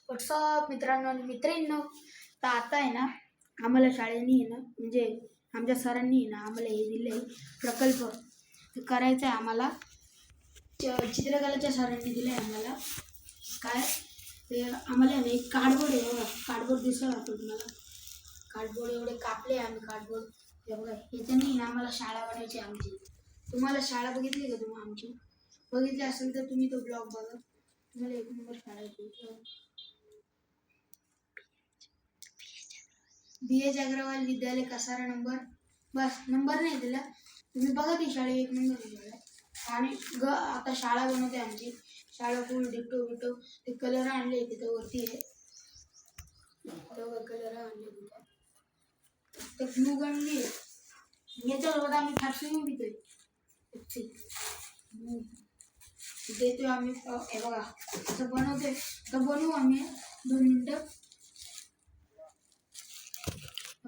WhatsApp मित्रांनो आणि मैत्रिणींनो, तर आता आहे ना आम्हाला शाळेने आहे ना म्हणजे आमच्या सरांनी आहे ना आम्हाला हे दिलं आहे प्रकल्प. ते करायचं आहे आम्हाला. चित्रकलेच्या सरांनी दिलं आहे आम्हाला. काय ते आम्हाला आहे ना एक कार्डबोर्ड आहे बघा, कार्डबोर्ड दिसला वाटतो तुम्हाला. कार्डबोर्ड एवढे कापले आम्ही कार्डबोर्ड. हे बघा याच्याने ना आम्हाला शाळा बनायची आमची. तुम्हाला शाळा बघितली का तुम्ही आमची? बघितली असेल तर तुम्ही तो ब्लॉग बघा, तुम्हाला एक नंबर शाळा येते. BH अग्रवाल विद्यालय कसारा नंबर, बस नंबर नाही दिला तुम्ही बघा. ती शाळा एक नंबर दिलेला. आणि आता शाळा बनवते आमची. शाळा फुल डिटो बिटो ते कलर आणले तिथं वरती आहे. कलर आणले तिथं. ते ग्लू गन याच्यासोबत आम्ही फारशी पितोय देतोय आम्ही. हे बघा असं बनवतोय. तर बनवू आम्ही 2 मिनिटं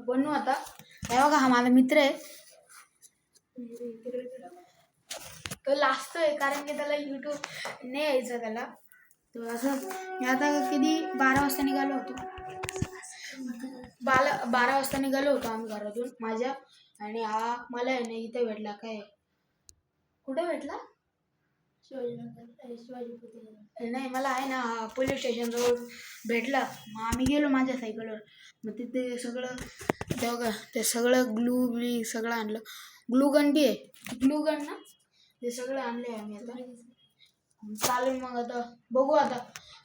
बनवू आता. हे बघा हा माझा मित्र आहे. तो लाजतोय कारण की त्याला यूट्यूब नाही यायचं त्याला. तो असं आता किती 12 वाजता निघालो होतो. 12 वाजता निघालो होतो आम्ही घरातून माझ्या. आणि हा मला आहे ना इथे भेटला. काय कुठे भेटला? नाही मला आहे ना पोलीस स्टेशन रोड भेटला. मग आम्ही गेलो माझ्या सायकलवर. मग तिथे सगळं बघा ते सगळं ग्लू सगळं आणलं. ग्लू गन बी आहे. ग्लू गन ना ते सगळं आणले आम्ही. आता चालेल मग आता बघू. आता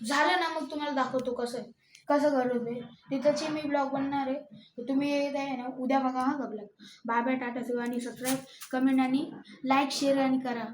झालं ना मग तुम्हाला दाखवतो कसं करत आहे. तिथंची मी ब्लॉग बनणार आहे. तर तुम्ही आहे ना उद्या बघा हा ब्लॉग. बाय बाय, टाटा, शिव आणि सबस्क्राईब, कमेंट आणि लाईक शेअर आणि करा.